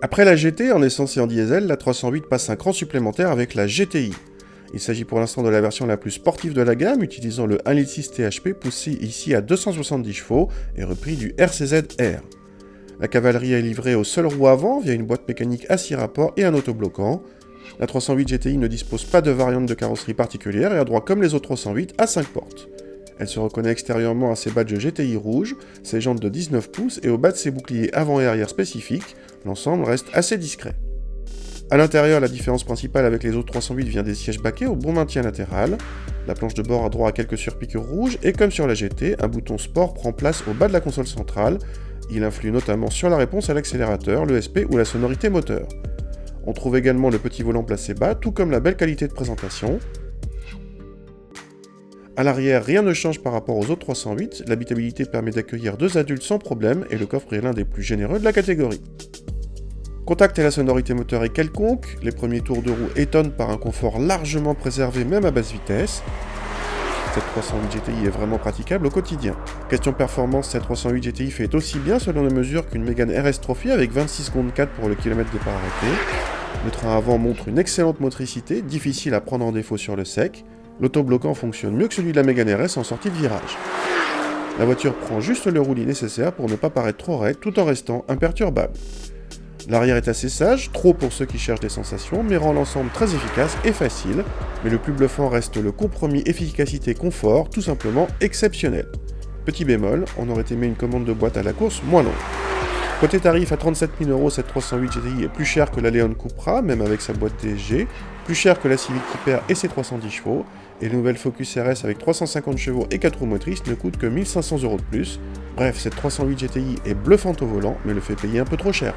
Après la GT en essence et en diesel, la 308 passe un cran supplémentaire avec la GTI. Il s'agit pour l'instant de la version la plus sportive de la gamme, utilisant le 1.6 THP poussé ici à 270 chevaux et repris du RCZ-R. La cavalerie est livrée au seul roue avant via une boîte mécanique à 6 rapports et un autobloquant. La 308 GTI ne dispose pas de variante de carrosserie particulière et a droit comme les autres 308 à 5 portes. Elle se reconnaît extérieurement à ses badges GTI rouges, ses jantes de 19 pouces et au bas de ses boucliers avant et arrière spécifiques. L'ensemble reste assez discret. A l'intérieur, la différence principale avec les autres 308 vient des sièges baquets au bon maintien latéral. La planche de bord a droit à quelques surpiqûres rouges et comme sur la GT, un bouton sport prend place au bas de la console centrale. Il influe notamment sur la réponse à l'accélérateur, l'ESP ou la sonorité moteur. On trouve également le petit volant placé bas, tout comme la belle qualité de présentation. À l'arrière, rien ne change par rapport aux autres 308, l'habitabilité permet d'accueillir 2 adultes sans problème et le coffre est l'un des plus généreux de la catégorie. Contact et la sonorité moteur est quelconque, les premiers tours de roue étonnent par un confort largement préservé même à basse vitesse. Cette 308 GTI est vraiment praticable au quotidien. Question performance, cette 308 GTI fait aussi bien selon les mesures qu'une Mégane RS Trophy avec 26 secondes 4 pour le kilomètre départ arrêté. Le train avant montre une excellente motricité, difficile à prendre en défaut sur le sec. L'autobloquant fonctionne mieux que celui de la Mégane RS en sortie de virage. La voiture prend juste le roulis nécessaire pour ne pas paraître trop raide tout en restant imperturbable. L'arrière est assez sage, trop pour ceux qui cherchent des sensations, mais rend l'ensemble très efficace et facile. Mais le plus bluffant reste le compromis efficacité-confort, tout simplement exceptionnel. Petit bémol, on aurait aimé une commande de boîte à la course moins longue. Côté tarif, à 37 000 €, cette 308 GTI est plus chère que la Leon Cupra, même avec sa boîte DSG, plus chère que la Civic Type R et ses 310 chevaux, et le nouvel Focus RS avec 350 chevaux et 4 roues motrices ne coûte que 1 500 € de plus. Bref, cette 308 GTI est bluffante au volant, mais le fait payer un peu trop cher.